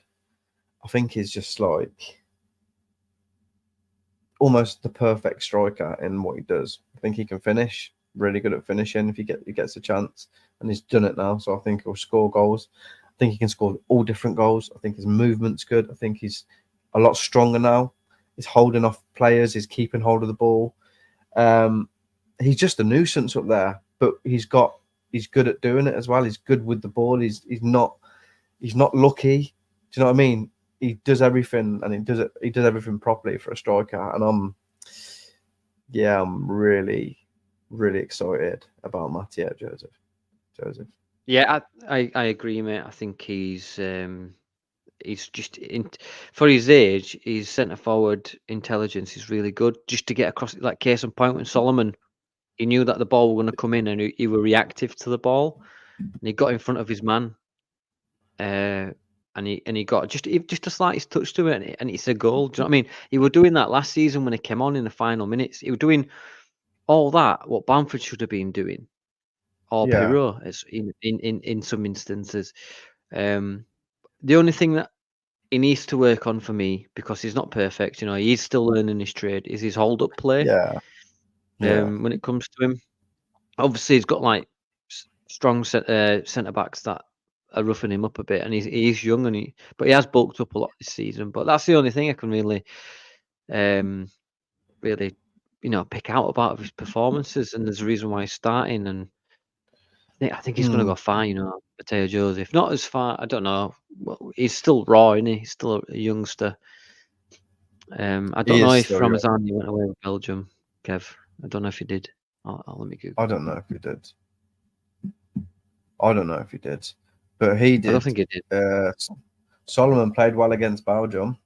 I think he's just like almost the perfect striker in what he does. I think he can finish, really good at finishing if he gets a chance, and he's done it now. So I think he'll score goals. I think he can score all different goals. I think his movement's good. I think he's a lot stronger now. He's holding off players. He's keeping hold of the ball. He's just a nuisance up there, but he's good at doing it as well. He's good with the ball. He's not lucky. Do you know what I mean? He does everything, and he does everything properly for a striker. And I'm really, really excited about Mattia Joseph. Yeah, I agree, mate. I think he's just for his age, his centre forward intelligence is really good. Just to get across, like case in point, when Solomon, he knew that the ball was going to come in, and he was reactive to the ball, and he got in front of his man, and he got just a slightest touch to it, and it's a goal. Do you know what I mean? He was doing that last season when he came on in the final minutes. He was doing all that what Bamford should have been doing, or Yeah, Pirot, as in some instances. The only thing that he needs to work on for me, because he's not perfect, he's still learning his trade, is his hold up play. yeah, yeah. When it comes to him, obviously he's got like strong centre backs that are roughing him up a bit, and he's young, but he has bulked up a lot this season. But that's the only thing I can really, really, pick out about his performances, and there's a reason why he's starting. And I think he's going to go far, Mateo Joseph. Not as far, I don't know. Well, he's still raw, isn't he? He's still a youngster. I don't He know is if still young. Ramazani went away with Belgium, Kev. I don't know if he did. I'll let me Google. I don't know if he did. But he did. I don't think he did. Solomon played well against Belgium,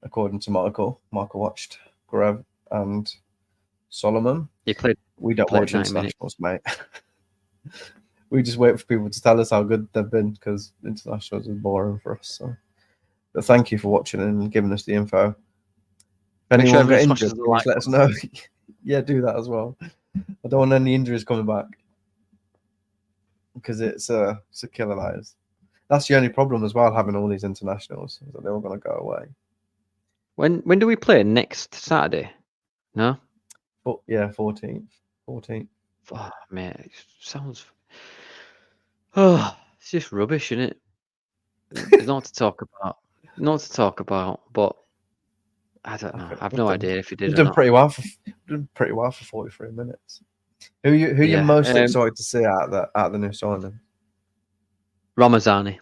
according to Michael. Michael watched Grav and Solomon. He played. We don't played watch 90 minutes. internationals, mate. We just wait for people to tell us how good they've been, because internationals is boring for us. So, but thank you for watching and giving us the info. If Make sure anyone get everyone smashes injured, the please like let us know. Yeah, do that as well. I don't want any injuries coming back, because it's a killer, that is. That's the only problem as well, having all these internationals, is that they're all going to go away. When do we play? Next Saturday? No? But yeah, 14th. Oh, mate, it sounds... Oh, it's just rubbish, isn't it? There's not to talk about. But I don't know. I've no idea if he did We've or done not. pretty well for 43 minutes. Who you most excited to see out of the new signing? Ramazani.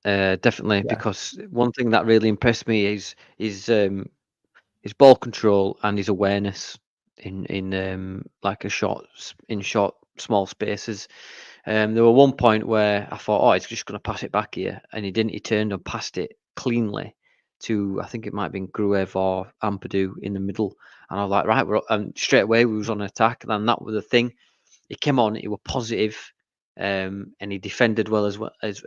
Definitely, Yeah. because one thing that really impressed me is his ball control and his awareness in like short small spaces. There were one point where I thought, oh, he's just going to pass it back here, and he didn't. He turned and passed it cleanly to, I think it might have been Gruev or Ampadu in the middle, and I was like, right, and straight away we was on attack, and that was the thing. He came on, he was positive, and he defended well as well. Mate,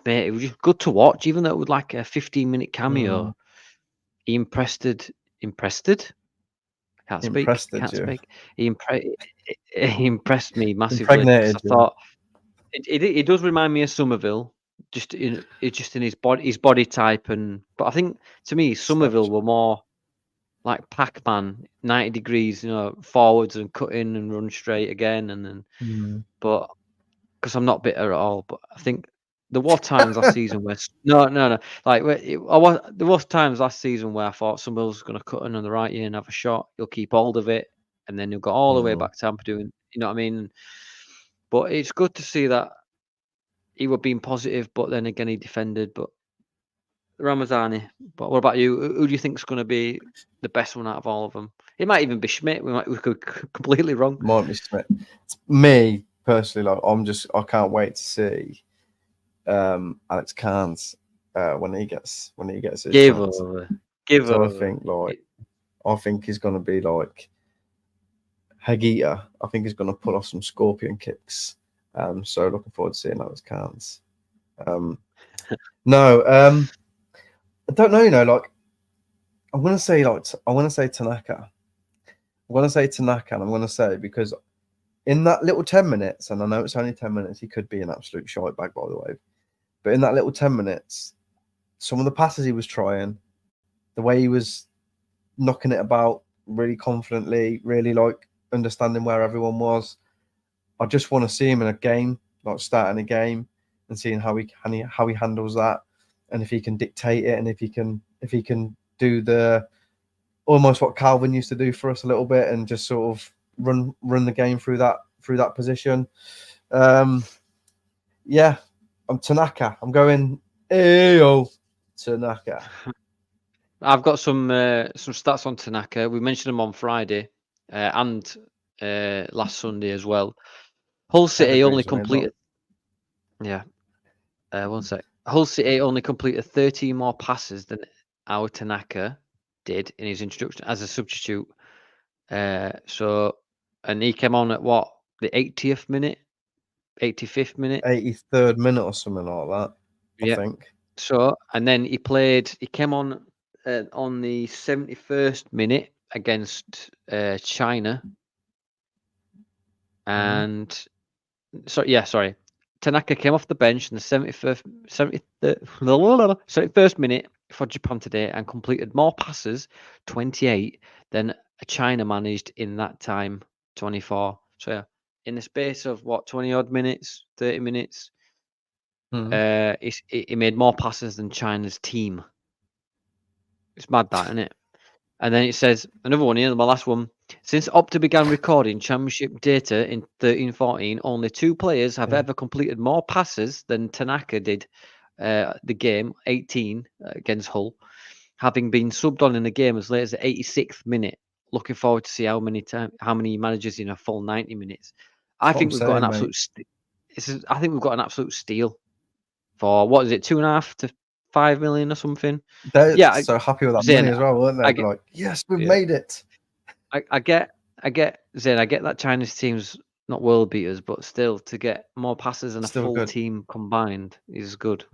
it was just good to watch, even though it was like a 15-minute cameo. He impressed. Can't speak. He impressed me massively, because I thought it does remind me of Somerville, just in his body type, but I think to me Somerville were more like Pac-Man, 90 degrees, forwards and cut in and run straight again, and then but because I'm not bitter at all, but I think there were times last season where no, like there was times last season where I thought Somerville's going to cut in on the right here and have a shot. He'll keep hold of it, and then he'll go all the way back to Ampadu, you know what I mean? But it's good to see that he was being positive, but then again he defended. But Ramazani. But what about you? Who do you think is going to be the best one out of all of them? It might even be Schmidt. We could completely wrong. Might be Smith. Me personally, like I can't wait to see Alex Cairns when he gets his Give chance. over. Give So over. I think he's going to be like Hagita. I think he's going to pull off some scorpion kicks. So looking forward to seeing Alex Cairns. No, I don't know. You know, like I want to say Tanaka. I'm going to say Tanaka, and I'm going to say because in that little 10 minutes, and I know it's only 10 minutes, he could be an absolute shite bag, by the way. But in that little 10 minutes, some of the passes he was trying, the way he was knocking it about really confidently, really like understanding where everyone was. I just want to see him in a game, like starting a game and seeing how he handles that, and if he can dictate it, and if he can do the almost what Calvin used to do for us a little bit, and just sort of run the game through that position. Yeah, I'm Tanaka. I'm going Tanaka. I've got some stats on Tanaka. We mentioned him on Friday and last Sunday as well. Hull City only completed. Yeah. One sec. Hull City only completed 13 more passes than our Tanaka did in his introduction as a substitute. And he came on at what, the 80th minute, 85th minute, 83rd minute or something like that. I think. So, and then he came on the 71st minute against China, and sorry, Tanaka came off the bench in the 71st minute for Japan today and completed more passes, 28, than China managed in that time, 24. So yeah, in the space of what, 20 odd minutes, 30 minutes, he made more passes than China's team. It's mad, that, isn't it? And then it says another one here, my last one. Since Opta began recording championship data in 13-14, only 2 players have ever completed more passes than Tanaka did the game 18 against Hull, having been subbed on in the game as late as the 86th minute. Looking forward to see how many manages in a full 90 minutes. I think we've got an absolute. I think we've got an absolute steal for what is it, 2.5 to 5 million or something. They're so happy with that Zayn, money as well, weren't they? Like, yes, we've made it. I get Zayn, I get that China's team's not world beaters, but still to get more passes than a full team combined is good.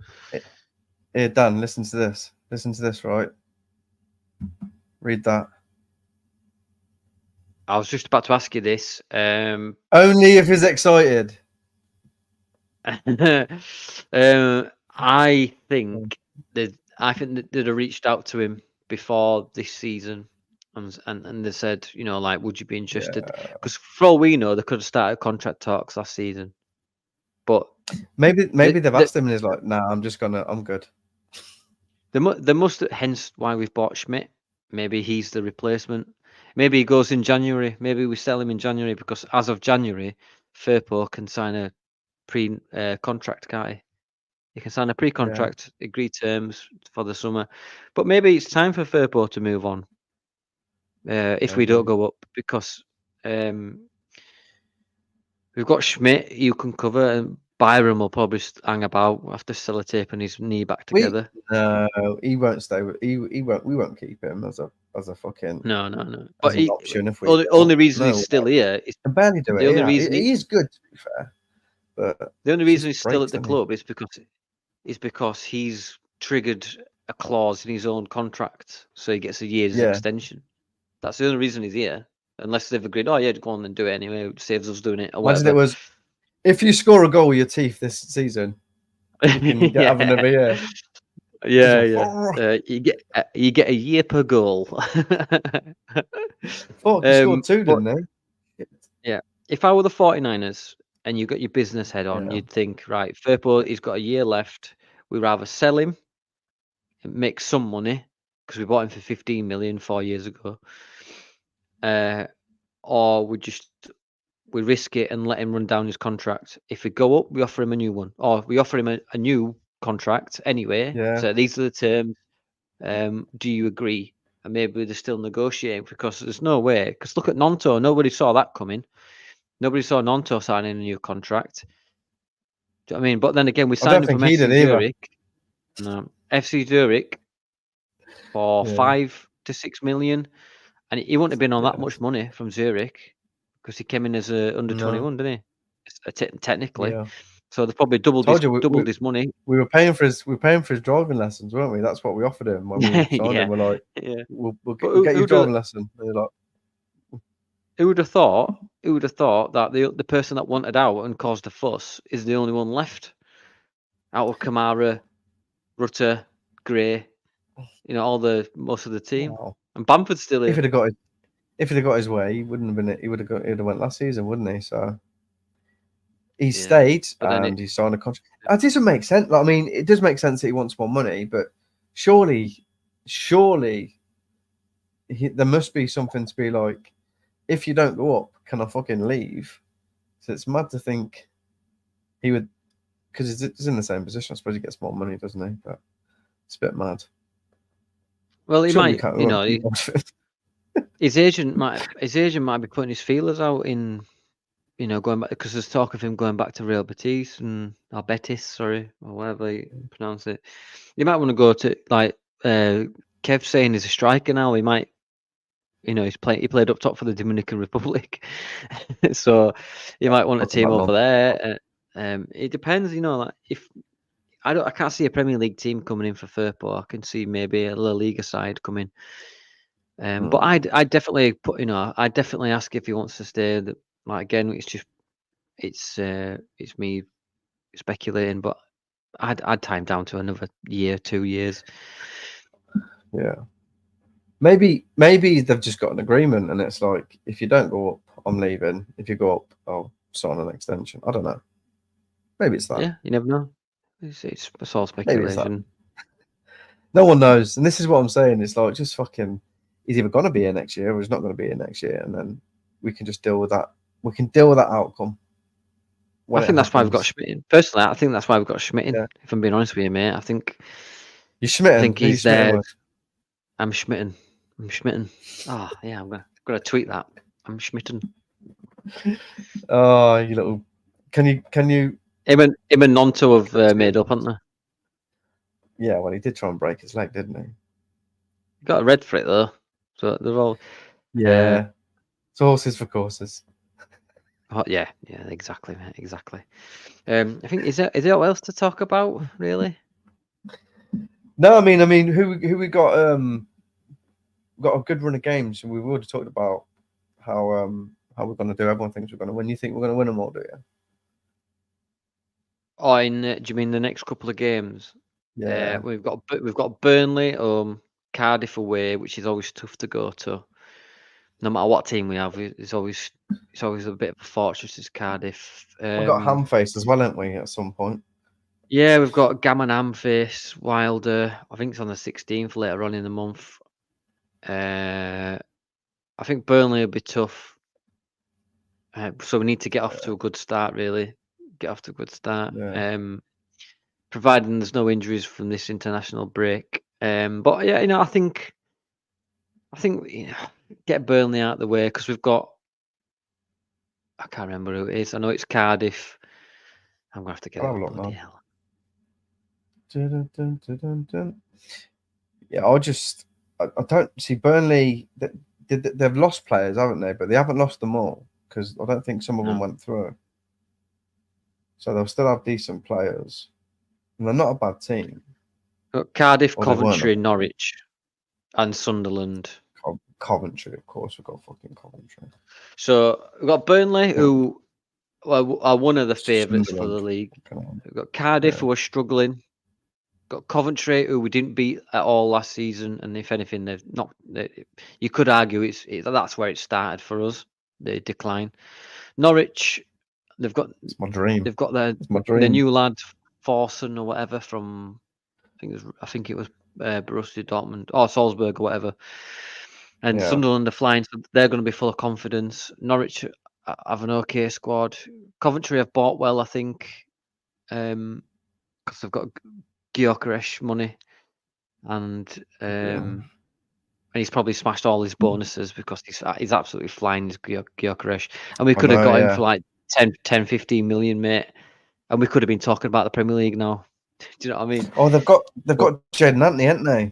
Here, Dan, listen to this. Listen to this, right? Read that. I was just about to ask you this. Only if he's excited. I think that they'd have reached out to him before this season, and they said, you know, like, would you be interested? Because for all we know, they could have started contract talks last season. But maybe they've asked him, and he's like, "Nah, I'm good." They must, hence why we've bought Schmidt. Maybe he's the replacement. Maybe he goes in January. Maybe we sell him in January, because as of January, Firpo can sign a pre-contract, can't he? He can sign a pre-contract, agree terms for the summer. But maybe it's time for Firpo to move on if we don't go up, because we've got Schmidt you can cover, and Byron will probably hang about after sellotaping his knee back together. No, he won't stay. We won't keep him as a fucking no. But an option if we only reason he's still here is can barely do it. The only reason he's good, to be fair. But the only reason he's still at the club is because he's triggered a clause in his own contract, so he gets a year's extension. That's the only reason he's here. Unless they've agreed, oh yeah, go on and do it anyway. It saves us doing it. Or imagine it was, if you score a goal with your teeth this season, you can have another year. Yeah. You get a year per goal. Fuck, he scored 2, didn't he? Yeah. If I were the 49ers and you got your business head on, you'd think, right, Firpo, he's got a year left. We'd rather sell him and make some money, because we bought him for 15 million 4 years ago. Or we just we risk it and let him run down his contract. If we go up, we offer him a new one, or we offer him a new contract anyway. Yeah. So these are the terms. Do you agree? And maybe they're still negotiating, because there's no way. Because look at Nonto. Nobody saw that coming. Nobody saw Nonto signing a new contract. Do you know what I mean? But then again, we I don't signed him think from he FC did either. Zurich. No, FC Zurich for Yeah. 5 to 6 million, and he wouldn't have been on that Yeah. much money from Zurich, because he came in as a under No. 21, didn't he? Technically, Yeah. so they probably doubled Told you doubled his money. we were paying for his driving lessons, weren't we? That's what we offered him when we signed Yeah, him. We're like, yeah. we'll But get you a driving lesson. And you're like, who would have thought? Who would have thought that the person that wanted out and caused a fuss is the only one left out of Kamara, Rutter, Gray, most of the team, wow. and Bamford's still If here. he'd have got his way, he wouldn't have been. He would have went last season, wouldn't he? So he stayed and he signed a contract. That doesn't make sense. Like, I mean, it does make sense that he wants more money, but surely, there must be something to be like, if you don't go up, can I fucking leave? So it's mad to think he would, because he's in the same position. I suppose he gets more money, doesn't he? But it's a bit mad. Well, he Surely might, his agent might be putting his feelers out in, going back, because there's talk of him going back to Real Betis or Betis, sorry, or whatever you pronounce it. You might want to go to, like Kev saying, he's a striker now. He might, he played up top for the Dominican Republic, so you might want a team over there. It depends, like if I can't see a Premier League team coming in for Firpo. I can see maybe a La Liga side coming. But I'd definitely put, I'd definitely ask if he wants to stay. Like, again, it's me speculating, but I'd tie him down to another year, 2 years. Yeah. Maybe they've just got an agreement, and it's like, if you don't go up, I'm leaving. If you go up, I'll sign an extension. I don't know. Maybe it's that. Yeah, you never know. It's all speculation. No one knows, and this is what I'm saying. It's like, just fucking, he's either going to be here next year or he's not going to be here next year, and then we can just deal with that. We can deal with that outcome. I think that's why we've got Schmitten. Personally, I think that's why we've got Schmitten. Yeah. If I'm being honest with you, mate, I think you're Schmitten. I think he's there. I'm Schmitten. Oh yeah, I'm gonna tweet that. I'm Schmitten. Oh, you little. Can you? Him and Nonto have made up, haven't they? Yeah, well, he did try and break his leg, didn't he? He got a red for it though, so they're all. Yeah, it's horses for courses. Oh, yeah, exactly, mate, exactly. I think is there else to talk about, really? No, I mean, who we got? Got a good run of games, and we've already talked about how we're going to do. Everyone thinks we're going to win. You think we're going to win them all, do you? Oh, do you mean the next couple of games? Yeah, we've got Burnley, Cardiff away, which is always tough to go to. No matter what team we have, it's always a bit of a fortress. It's Cardiff. We've got Hamface as well, haven't we? At some point. Yeah, we've got Gammon Hamface, Wilder. I think it's on the 16th later on in the month. I think Burnley will be tough. So we need to get off to a good start, really. Yeah. Providing there's no injuries from this international break. But yeah, I think get Burnley out of the way, because we've got, I can't remember who it is. I know it's Cardiff. I'm gonna have to get it. Bloody hell. Yeah, I don't see Burnley. They've lost players, haven't they? But they haven't lost them all, because I don't think some of them went through. So they'll still have decent players, and they're not a bad team. Got Cardiff, Coventry, Norwich, and Sunderland. Coventry, of course, we've got fucking Coventry. So we've got Burnley, who are one of the favourites for the league. We've got Cardiff, who are struggling. Got Coventry, who we didn't beat at all last season, and if anything, they've not. You could argue that's where it started for us, the decline. Norwich, they've got. It's my dream. They've got the new lad Forsen or whatever from. I think it was Borussia Dortmund or Salzburg or whatever. And Sunderland are flying, so they're going to be full of confidence. Norwich have an okay squad. Coventry have bought well, I think, because they've got Gyökeres money, and he's probably smashed all his bonuses because he's absolutely flying his Gyökeres. And we I could have know, got him yeah. for like 10, 15 million, mate. And we could have been talking about the Premier League now. Do you know what I mean? Oh, they've got Jaden Anthony, haven't they?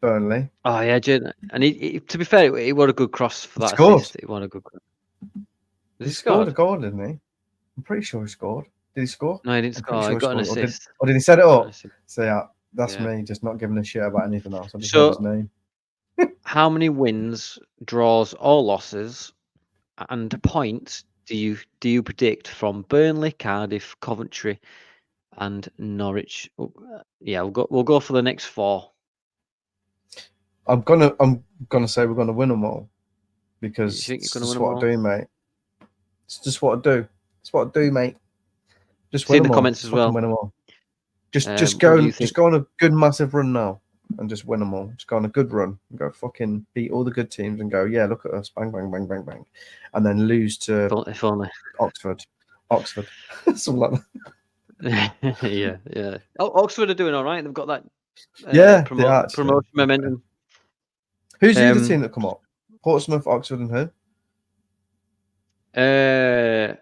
Burnley. Oh yeah, Jane. And he to be fair, he was a good cross for He that scored. assist. He was a good cross. He scored a goal, didn't he? I'm pretty sure he scored. Did he score? No, he didn't I'm pretty score. sure He he got an scored. assist. Or did he set it Got an up? assist. So yeah, that's Yeah. me just not giving a shit about anything else. I just heard his So, name. how many wins, draws, or losses, and points do you predict from Burnley, Cardiff, Coventry, and Norwich? Yeah, we'll go for the next 4. I'm gonna say we're gonna win them all You because think you're it's going to win just them what all? I do, mate. It's just what I do. It's what I do, mate. Just See win in the them all. comments Just as fucking well. win them all. Just What do you think? just go on a good massive run now and just win them all. Just go on a good run and go fucking beat all the good teams and go, yeah, look at us, bang, bang, bang, bang, bang, and then lose to If only. Oxford. Something like that. Yeah. Oxford are doing all right. They've got that Yeah, they are actually. promotion momentum. Who's the other team that come up? Portsmouth, Oxford, and who?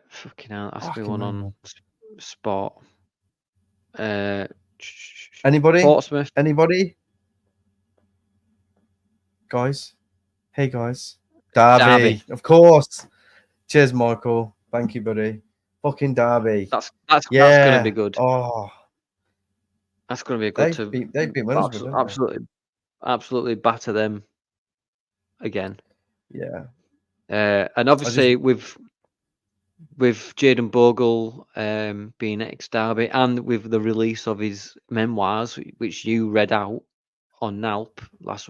Fucking hell, ask me Fucking one hell, on man. spot. Anybody? Portsmouth. Anybody? Guys? Hey, guys. Derby. Of course. Cheers, Michael. Thank you, buddy. Fucking Derby. That's yeah. going to be good. Oh, That's going to be good they beat Middlesbrough, didn't absolutely batter them again. they? Yeah. And obviously with Jayden Bogle being ex-Derby and with the release of his memoirs, which you read out on NALP last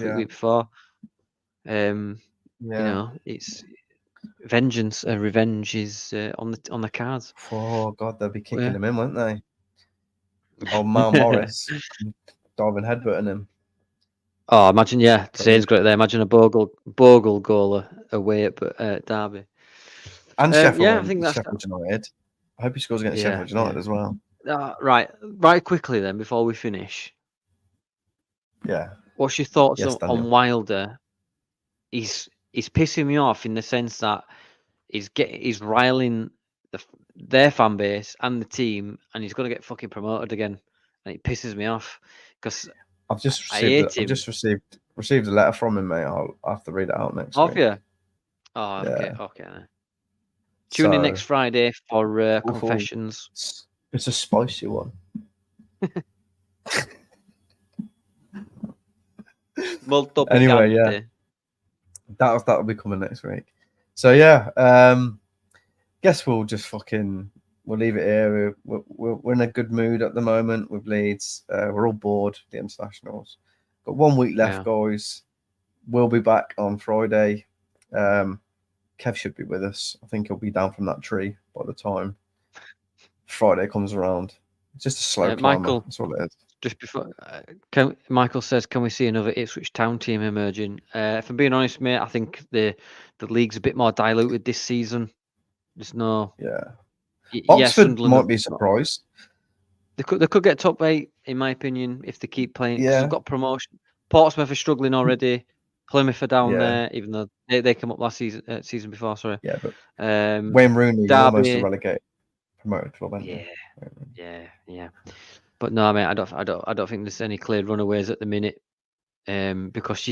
week before. You know, it's revenge is on the cards. Oh God, they'll be kicking him in, won't they? Oh, Mal Morris diving headbutting him. Oh, imagine, Zane's got it there. Imagine a Bogle goal away at Derby. And Sheffield, I think that's Sheffield United. I hope he scores against Sheffield United as well. Right quickly then, before we finish. Yeah. What's your thoughts on Wilder? He's pissing me off in the sense that he's riling their fan base and the team, and he's going to get fucking promoted again, and it pisses me off because I've just received a letter from him, mate. I'll have to read it out next week. Have you? Oh, yeah. Okay. Tune in next Friday for confessions. It's a spicy one. Anyway, yeah, that'll be coming next week. So yeah, guess we'll just we'll leave it here. We're in a good mood at the moment with Leeds. We're all bored. The internationals got 1 week left, guys. We'll be back on Friday. Kev should be with us. I think he'll be down from that tree by the time Friday comes around. It's just a slow climber. Michael, that's all it is. Just before, Michael says, "Can we see another Ipswich Town team emerging?" If I'm being honest, mate, I think the league's a bit more diluted this season. There's no. Yeah. Oxford might be surprised. They could get top 8, in my opinion, if they keep playing. Yeah. They've got promotion. Portsmouth are struggling already. Plymouth are down there, even though they came up last season before. Sorry. Yeah, but Wayne Rooney almost a relegated promoted club. Yeah. But no, mate, I don't think there's any clear runaways at the minute. Because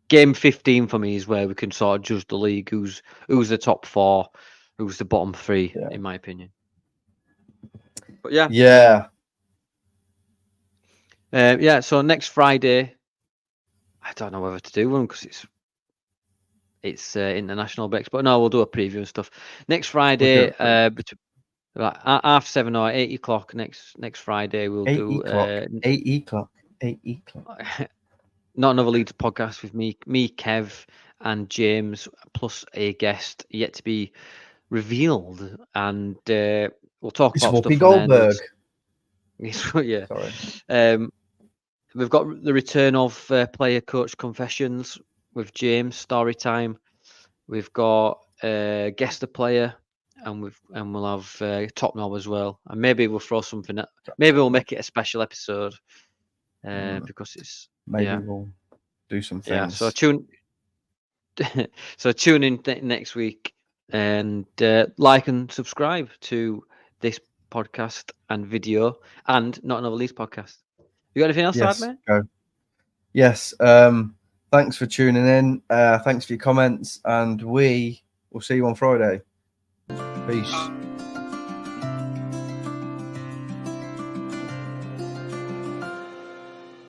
game 15 for me is where we can sort of judge the league. Who's the top 4, who's the bottom 3, in my opinion. But yeah. So next Friday, I don't know whether to do one because it's international breaks. But no, we'll do a preview and stuff next Friday. Between about 7:30 or 8 o'clock next Friday. We'll do 8 o'clock. Not another Leeds podcast with me, Kev, and James, plus a guest yet to be revealed, and we'll talk about stuff. Goldberg. Yeah. Sorry. We've got the return of player coach confessions with James, story time. We've got guest a player, and we'll have top knob as well, and maybe we'll throw something. Maybe we'll make it a special episode because it's maybe we'll do some things. So tune in next week and like and subscribe to this podcast and video and Not Another Leeds podcast. You got anything else to add, mate? Go. Yes. Thanks for tuning in. Thanks for your comments, and we will see you on Friday. Peace.